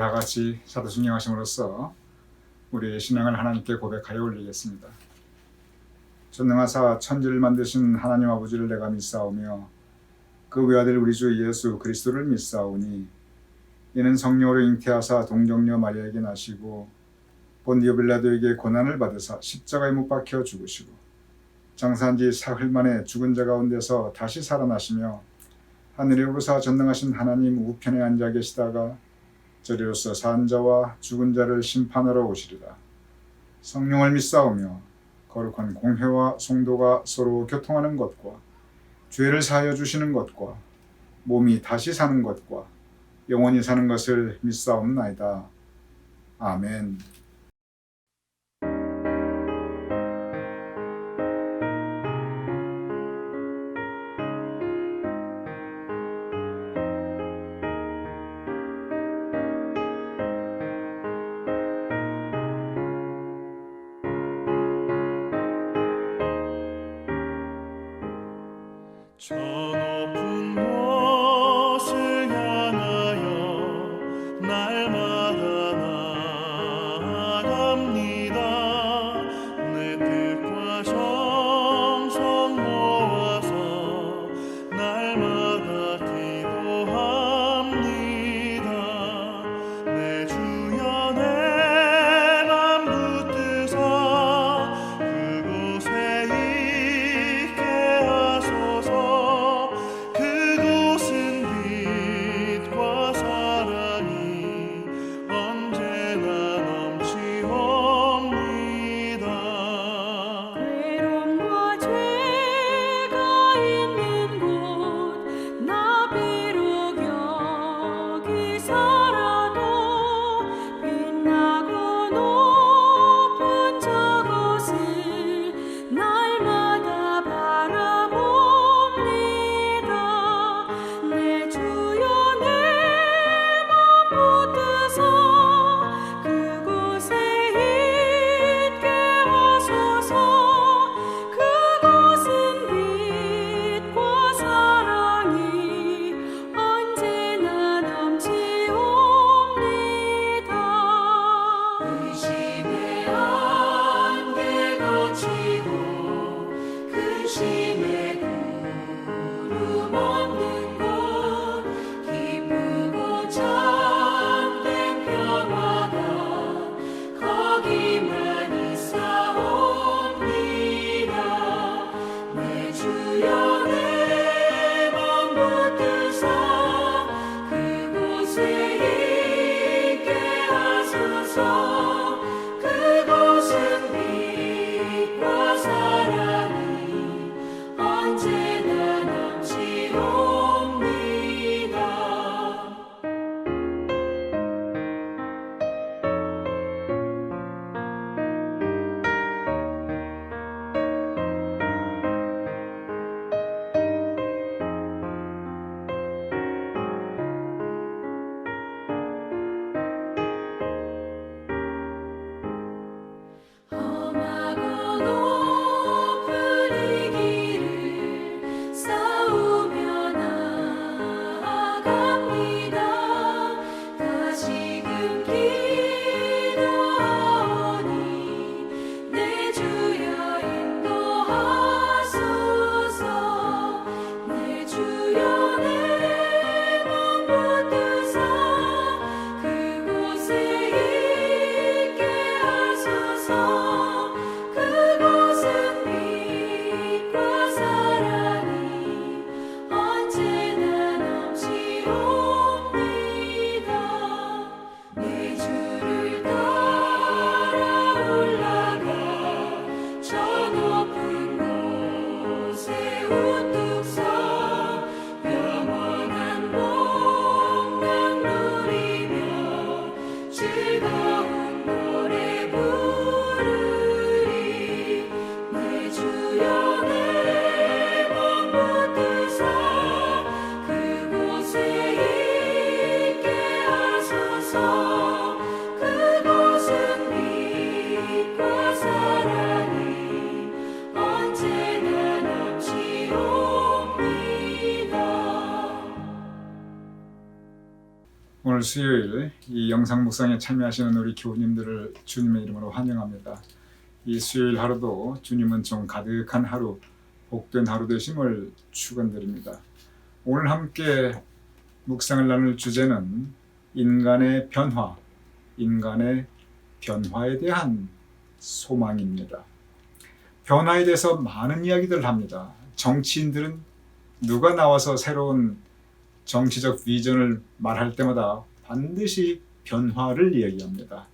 다 같이 사도신경하심으로써 우리의 신앙을 하나님께 고백하여 올리겠습니다. 전능하사 천지를 만드신 하나님 아버지를 내가 믿사오며 그 외아들 우리 주 예수 그리스도를 믿사오니 이는 성령으로 잉태하사 동정녀 마리아에게 나시고 본디오 빌라도에게 고난을 받으사 십자가에 못 박혀 죽으시고 장사한 지 사흘 만에 죽은 자 가운데서 다시 살아나시며 하늘에 오르사 전능하신 하나님 우편에 앉아 계시다가 저리로서 산 자와 죽은 자를 심판하러 오시리라. 성령을 믿사오며 거룩한 공회와 성도가 서로 교통하는 것과 죄를 사하여 주시는 것과 몸이 다시 사는 것과 영원히 사는 것을 믿사옵나이다. 아멘. 저 높은 곳을 향하여 날마다 나아갑니다. 내 뜻과 정성 모아서 날마다 기도합니다. 내 주여 내 맘 붙드사 그곳에 있게 하소서. 오늘 수요일 이 영상 묵상에 참여하시는 우리 교우님들을 주님의 이름으로 환영합니다. 이 수요일 하루도 주님은 좀 가득한 하루, 복된 하루 되심을 축원드립니다. 오늘 함께 묵상을 나눌 주제는 인간의 변화에 대한 소망입니다. 변화에 대해서 많은 이야기들을 합니다. 정치인들은 누가 나와서 새로운 정치적 비전을 말할 때마다 반드시 변화를 이야기합니다.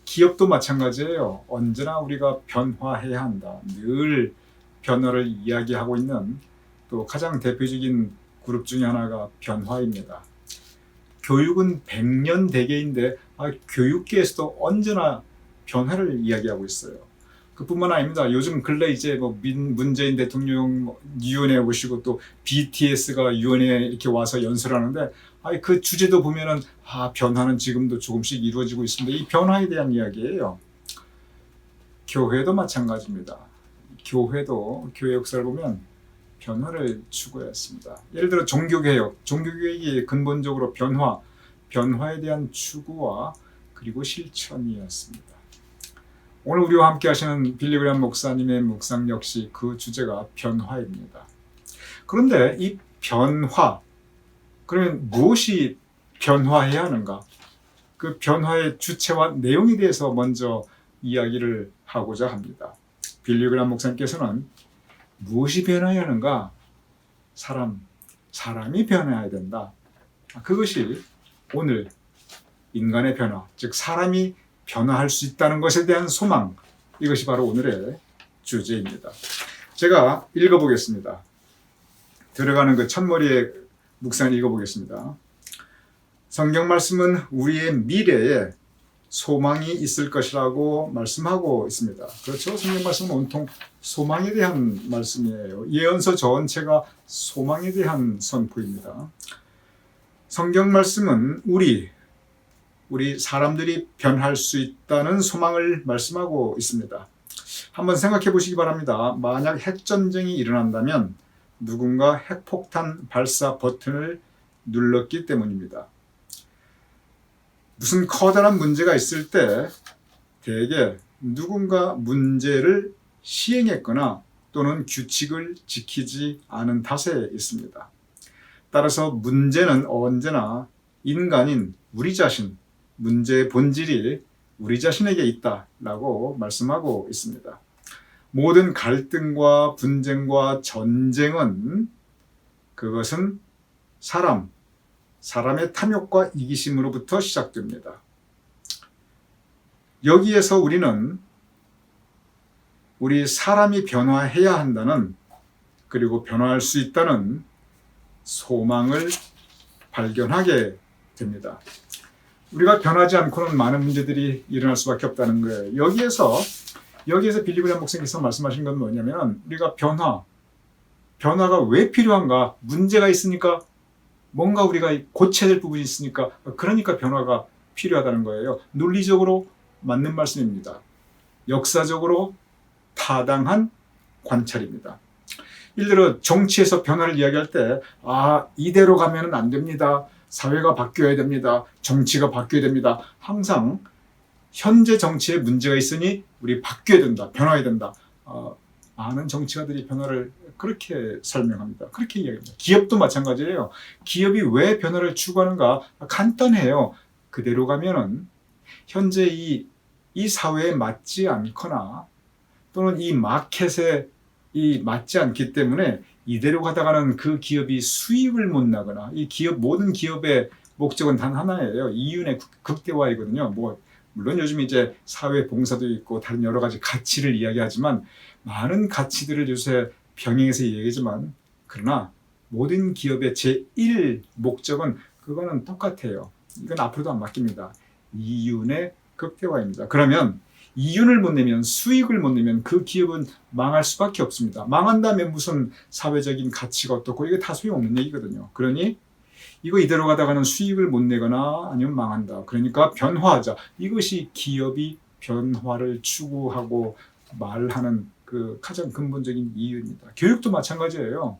기업도 마찬가지예요. 언제나 우리가 변화해야 한다. 늘 변화를 이야기하고 있는 또 가장 대표적인 그룹 중에 하나가 변화입니다. 교육은 100년 대계인데 교육계에서도 언제나 변화를 이야기하고 있어요. 그뿐만 아닙니다. 요즘 근래 이제 문재인 대통령 유엔에 오시고 또 BTS가 유엔에 이렇게 와서 연설하는데 그 주제도 보면은 변화는 지금도 조금씩 이루어지고 있습니다. 이 변화에 대한 이야기예요. 교회도 마찬가지입니다. 교회 역사를 보면 변화를 추구했습니다. 예를 들어 종교개혁이 근본적으로 변화에 대한 추구와 그리고 실천이었습니다. 오늘 우리와 함께 하시는 빌리 그레이엄 목사님의 묵상 역시 그 주제가 변화입니다. 그런데 이 변화, 그러면 무엇이 변화해야 하는가? 그 변화의 주체와 내용에 대해서 먼저 이야기를 하고자 합니다. 빌리 그레이엄 목사님께서는 무엇이 변화해야 하는가? 사람이 변화해야 된다. 그것이 오늘 인간의 변화, 즉 사람이 변화할 수 있다는 것에 대한 소망, 이것이 바로 오늘의 주제입니다. 제가 읽어보겠습니다. 들어가는 그 첫머리의 묵상을 읽어보겠습니다. 성경 말씀은 우리의 미래에 소망이 있을 것이라고 말씀하고 있습니다. 그렇죠? 성경 말씀은 온통 소망에 대한 말씀이에요. 예언서 전체가 소망에 대한 선포입니다. 성경 말씀은 우리 사람들이 변할 수 있다는 소망을 말씀하고 있습니다. 한번 생각해 보시기 바랍니다. 만약 핵전쟁이 일어난다면 누군가 핵폭탄 발사 버튼을 눌렀기 때문입니다. 무슨 커다란 문제가 있을 때 대개 누군가 문제를 시행했거나 또는 규칙을 지키지 않은 탓에 있습니다. 따라서 문제는 언제나 인간인 우리 자신, 문제의 본질이 우리 자신에게 있다라고 말씀하고 있습니다. 모든 갈등과 분쟁과 전쟁은 그것은 사람의 탐욕과 이기심으로부터 시작됩니다. 여기에서 우리는 우리 사람이 변화해야 한다는, 그리고 변화할 수 있다는 소망을 발견하게 됩니다. 우리가 변하지 않고는 많은 문제들이 일어날 수밖에 없다는 거예요. 여기에서 빌리 그레이엄 목사님께서 말씀하신 건 뭐냐면, 우리가 변화가 왜 필요한가? 문제가 있으니까, 뭔가 우리가 고쳐야 될 부분이 있으니까, 그러니까 변화가 필요하다는 거예요. 논리적으로 맞는 말씀입니다. 역사적으로 타당한 관찰입니다. 예를 들어 정치에서 변화를 이야기할 때 이대로 가면 안 됩니다. 사회가 바뀌어야 됩니다. 정치가 바뀌어야 됩니다. 항상 현재 정치에 문제가 있으니 우리 바뀌어야 된다. 변화해야 된다. 많은 정치가들이 변화를 그렇게 설명합니다. 그렇게 이야기합니다. 기업도 마찬가지예요. 기업이 왜 변화를 추구하는가? 간단해요. 그대로 가면은 현재 이 사회에 맞지 않거나 또는 이 마켓에 맞지 않기 때문에 이대로 가다가는 그 기업이 수익을 못 나거나, 모든 기업의 목적은 단 하나예요. 이윤의 극대화이거든요. 물론 요즘 이제 사회 봉사도 있고 다른 여러 가지 가치를 이야기하지만, 많은 가치들을 요새 병행해서 얘기하지만, 그러나 모든 기업의 제1 목적은 그거는 똑같아요. 이건 앞으로도 안 바뀝니다. 이윤의 극대화입니다. 그러면 이윤을 못 내면, 수익을 못 내면 그 기업은 망할 수밖에 없습니다. 망한다면 무슨 사회적인 가치가 어떻고, 이게 다 소용없는 얘기거든요. 그러니 이거 이대로 가다가는 수익을 못 내거나 아니면 망한다. 그러니까 변화하자. 이것이 기업이 변화를 추구하고 말하는 그 가장 근본적인 이유입니다. 교육도 마찬가지예요.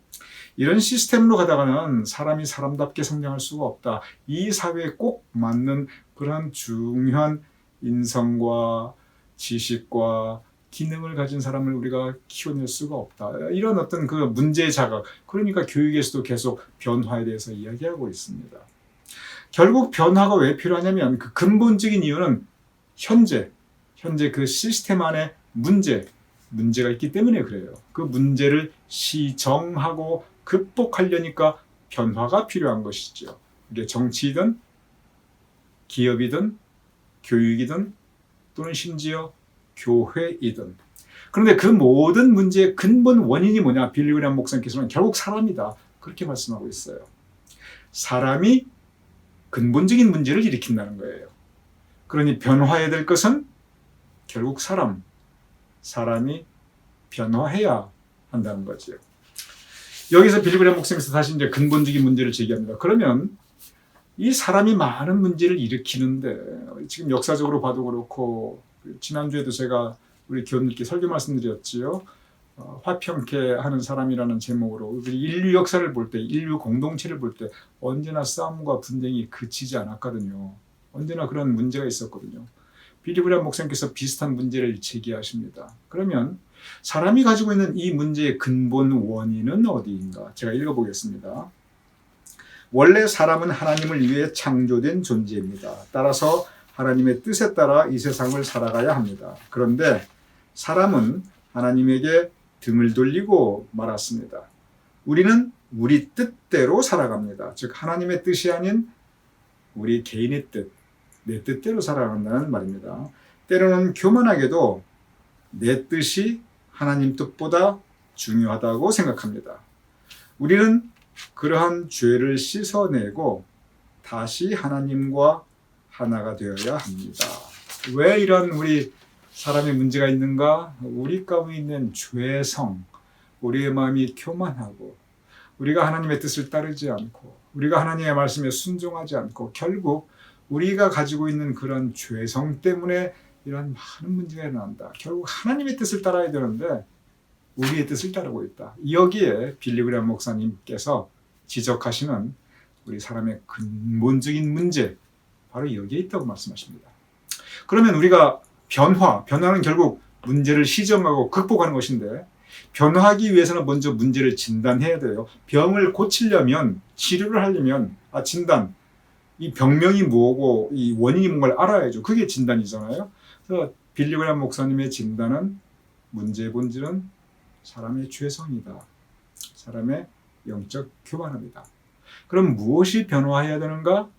이런 시스템으로 가다가는 사람이 사람답게 성장할 수가 없다. 이 사회에 꼭 맞는 그러한 중요한 인성과 지식과 기능을 가진 사람을 우리가 키워낼 수가 없다. 이런 어떤 그 문제 자각, 그러니까 교육에서도 계속 변화에 대해서 이야기하고 있습니다. 결국 변화가 왜 필요하냐면 그 근본적인 이유는 현재 그 시스템 안에 문제가 있기 때문에 그래요. 그 문제를 시정하고 극복하려니까 변화가 필요한 것이죠. 이게 정치이든 기업이든 교육이든 또는 심지어 교회이든. 그런데 그 모든 문제의 근본 원인이 뭐냐? 빌리 그레이엄 목사님께서는 결국 사람이다. 그렇게 말씀하고 있어요. 사람이 근본적인 문제를 일으킨다는 거예요. 그러니 변화해야 될 것은 결국 사람이 변화해야 한다는 거죠. 여기서 빌리 그레이엄 목사님께서 다시 이제 근본적인 문제를 제기합니다. 그러면 이 사람이 많은 문제를 일으키는데 지금 역사적으로 봐도 그렇고 지난주에도 제가 우리 교우님께 설교 말씀드렸지요. 화평케 하는 사람이라는 제목으로 우리 인류 역사를 볼 때, 인류 공동체를 볼 때 언제나 싸움과 분쟁이 그치지 않았거든요. 언제나 그런 문제가 있었거든요. 빌리 그레이엄 목사님께서 비슷한 문제를 제기하십니다. 그러면 사람이 가지고 있는 이 문제의 근본 원인은 어디인가? 제가 읽어보겠습니다. 원래 사람은 하나님을 위해 창조된 존재입니다. 따라서 하나님의 뜻에 따라 이 세상을 살아가야 합니다. 그런데 사람은 하나님에게 등을 돌리고 말았습니다. 우리는 우리 뜻대로 살아갑니다. 즉 하나님의 뜻이 아닌 우리 개인의 뜻, 내 뜻대로 살아간다는 말입니다. 때로는 교만하게도 내 뜻이 하나님 뜻보다 중요하다고 생각합니다. 우리는 그러한 죄를 씻어내고 다시 하나님과 하나가 되어야 합니다. 왜 이런 우리 사람의 문제가 있는가? 우리 가운데 있는 죄성, 우리의 마음이 교만하고 우리가 하나님의 뜻을 따르지 않고 우리가 하나님의 말씀에 순종하지 않고 결국 우리가 가지고 있는 그런 죄성 때문에 이런 많은 문제가 일어난다. 결국 하나님의 뜻을 따라야 되는데 우리의 뜻을 따르고 있다. 여기에 빌리 그레이엄 목사님께서 지적하시는 우리 사람의 근본적인 문제, 바로 여기에 있다고 말씀하십니다. 그러면 우리가 변화는 결국 문제를 시정하고 극복하는 것인데 변화하기 위해서는 먼저 문제를 진단해야 돼요. 병을 고치려면, 치료를 하려면 진단, 이 병명이 뭐고 이 원인이 뭔가를 알아야죠. 그게 진단이잖아요. 그래서 빌리 그레이엄 목사님의 진단은 문제의 본질은 사람의 죄성이다. 사람의 영적 교만함이다. 그럼 무엇이 변화해야 되는가?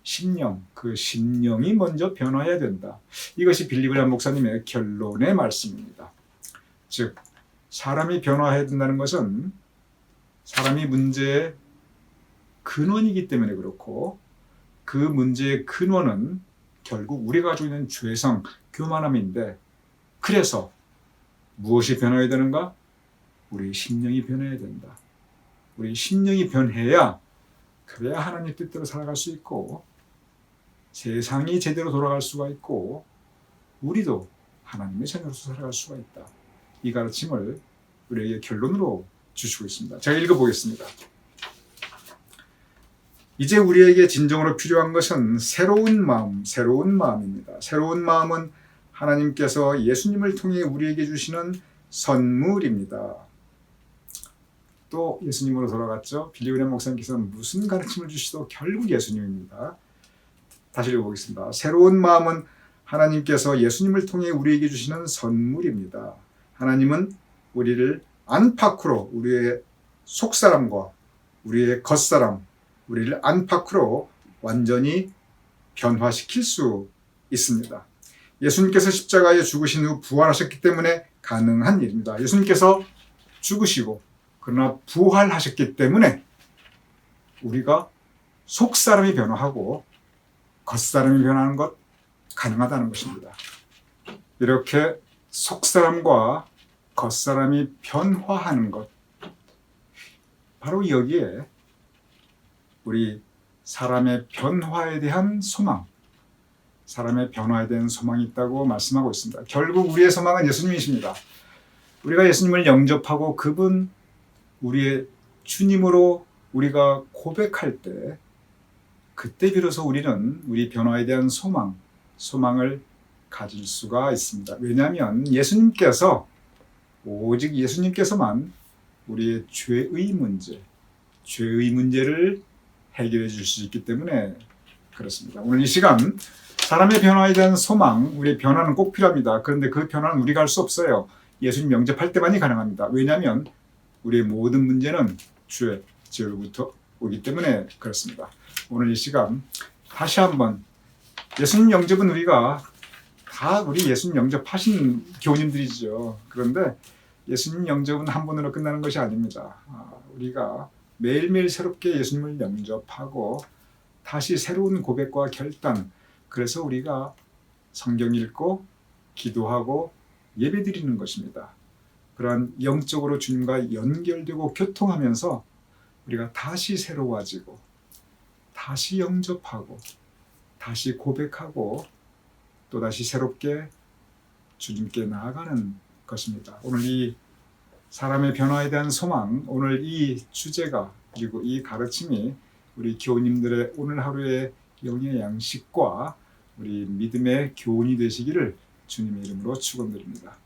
심령, 그 심령이 먼저 변화해야 된다. 이것이 빌리 그레이엄 목사님의 결론의 말씀입니다. 즉 사람이 변화해야 된다는 것은 사람이 문제의 근원이기 때문에 그렇고 그 문제의 근원은 결국 우리가 가지고 있는 죄성, 교만함인데 그래서 무엇이 변화해야 되는가? 우리 심령이 변해야 된다. 우리 심령이 변해야 그래야 하나님 뜻대로 살아갈 수 있고 세상이 제대로 돌아갈 수가 있고 우리도 하나님의 자녀로서 살아갈 수가 있다. 이 가르침을 우리에게 결론으로 주시고 있습니다. 제가 읽어보겠습니다. 이제 우리에게 진정으로 필요한 것은 새로운 마음입니다. 새로운 마음은 하나님께서 예수님을 통해 우리에게 주시는 선물입니다. 또 예수님으로 돌아갔죠. 빌리 그레이엄 목사님께서는 무슨 가르침을 주시도 결국 예수님입니다. 다시 읽어보겠습니다. 새로운 마음은 하나님께서 예수님을 통해 우리에게 주시는 선물입니다. 하나님은 우리를 안팎으로 우리의 속사람과 우리의 겉사람, 우리를 안팎으로 완전히 변화시킬 수 있습니다. 예수님께서 십자가에 죽으신 후 부활하셨기 때문에 가능한 일입니다. 예수님께서 죽으시고 그러나 부활하셨기 때문에 우리가 속사람이 변화하고 겉사람이 변하는 것 가능하다는 것입니다. 이렇게 속사람과 겉사람이 변화하는 것, 바로 여기에 우리 사람의 변화에 대한 소망, 사람의 변화에 대한 소망이 있다고 말씀하고 있습니다. 결국 우리의 소망은 예수님이십니다. 우리가 예수님을 영접하고 그분 우리의 주님으로 우리가 고백할 때 그때 비로소 우리는 우리 변화에 대한 소망을 가질 수가 있습니다. 왜냐하면 예수님께서 오직 예수님께서만 우리의 죄의 문제를 해결해 줄 수 있기 때문에 그렇습니다. 오늘 이 시간 사람의 변화에 대한 소망, 우리의 변화는 꼭 필요합니다. 그런데 그 변화는 우리가 할 수 없어요. 예수님 영접할 때만이 가능합니다. 왜냐하면 우리의 모든 문제는 죄로부터 오기 때문에 그렇습니다. 오늘 이 시간 다시 한번 예수님 영접은 우리가 다 우리 예수님 영접하신 교우님들이죠. 그런데 예수님 영접은 한 번으로 끝나는 것이 아닙니다. 우리가 매일매일 새롭게 예수님을 영접하고 다시 새로운 고백과 결단, 그래서 우리가 성경 읽고 기도하고 예배드리는 것입니다. 그러한 영적으로 주님과 연결되고 교통하면서 우리가 다시 새로워지고 다시 영접하고 다시 고백하고 또다시 새롭게 주님께 나아가는 것입니다. 오늘 이 사람의 변화에 대한 소망, 오늘 이 주제가 그리고 이 가르침이 우리 교우님들의 오늘 하루의 영의 양식과 우리 믿음의 교훈이 되시기를 주님의 이름으로 축원드립니다.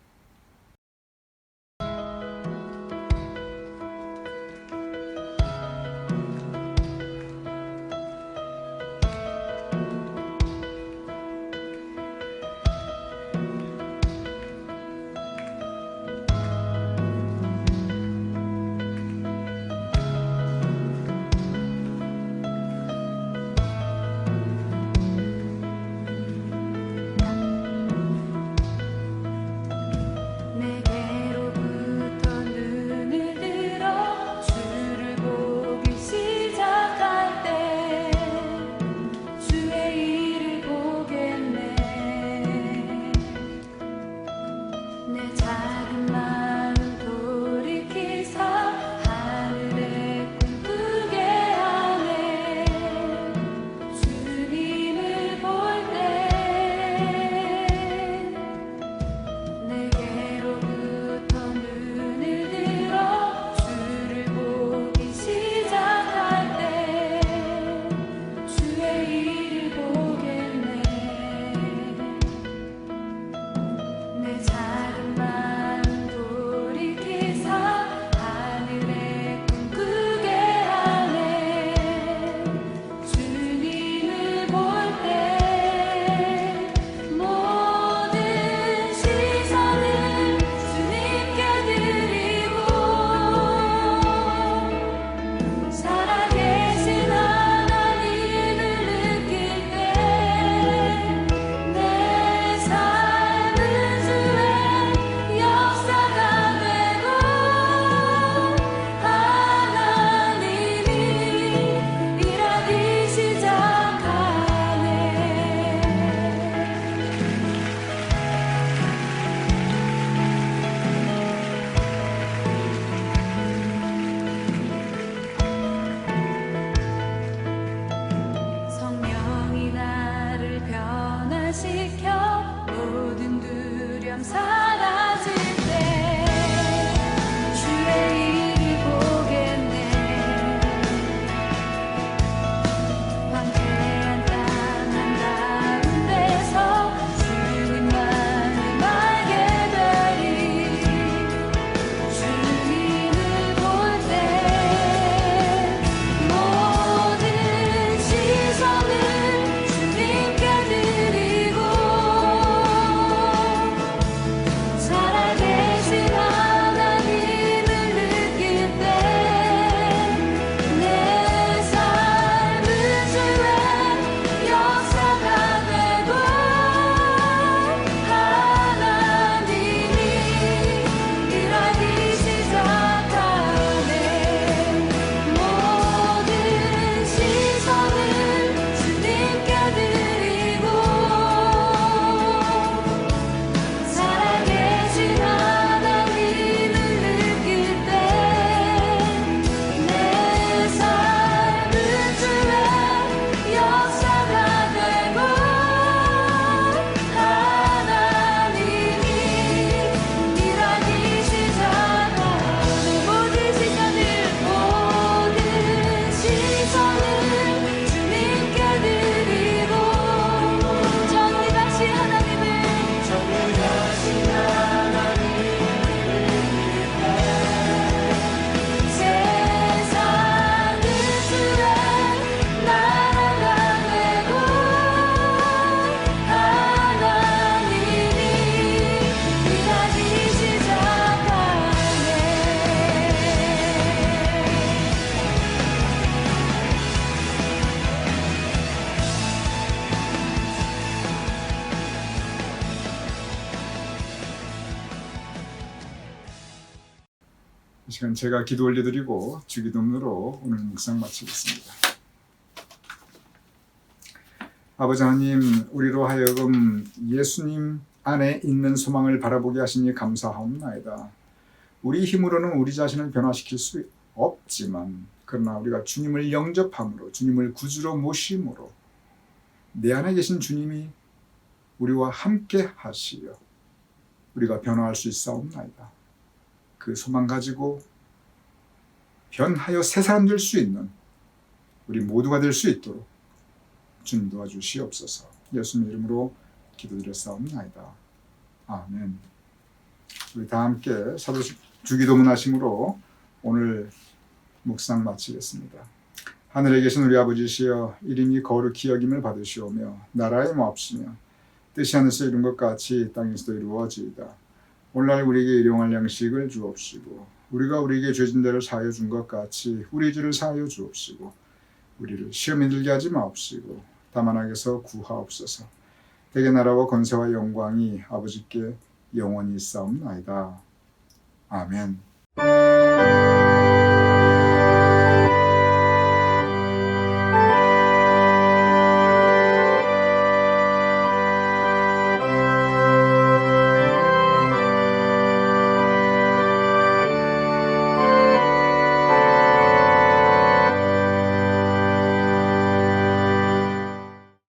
이 시간 제가 기도 올려드리고 주기도문으로 오늘 묵상 마치겠습니다. 아버지 하나님, 우리로 하여금 예수님 안에 있는 소망을 바라보게 하시니 감사하옵나이다. 우리 힘으로는 우리 자신을 변화시킬 수 없지만, 그러나 우리가 주님을 영접함으로, 주님을 구주로 모심으로 내 안에 계신 주님이 우리와 함께 하시려 우리가 변화할 수 있사옵나이다. 그 소망 가지고 변하여 새 사람 될 수 있는 우리 모두가 될 수 있도록 주님 도와주시옵소서. 예수님 이름으로 기도드렸사옵나이다. 아멘. 우리 다 함께 사도 주기도문 하심으로 오늘 묵상 마치겠습니다. 하늘에 계신 우리 아버지시여, 이름이 거룩히 여김을 받으시오며 나라의 마옵시며 뜻이 하늘에서 이룬 것 같이 땅에서도 이루어지이다. 오늘날 우리에게 일용할 양식을 주옵시고 우리가 우리에게 죄진 대를 사하여 준 것 같이 우리 죄를 사하여 주옵시고 우리를 시험에 들게 하지 마옵시고 다만 악에서 구하옵소서. 대개 나라와 권세와 영광이 아버지께 영원히 있사옵나이다. 아멘.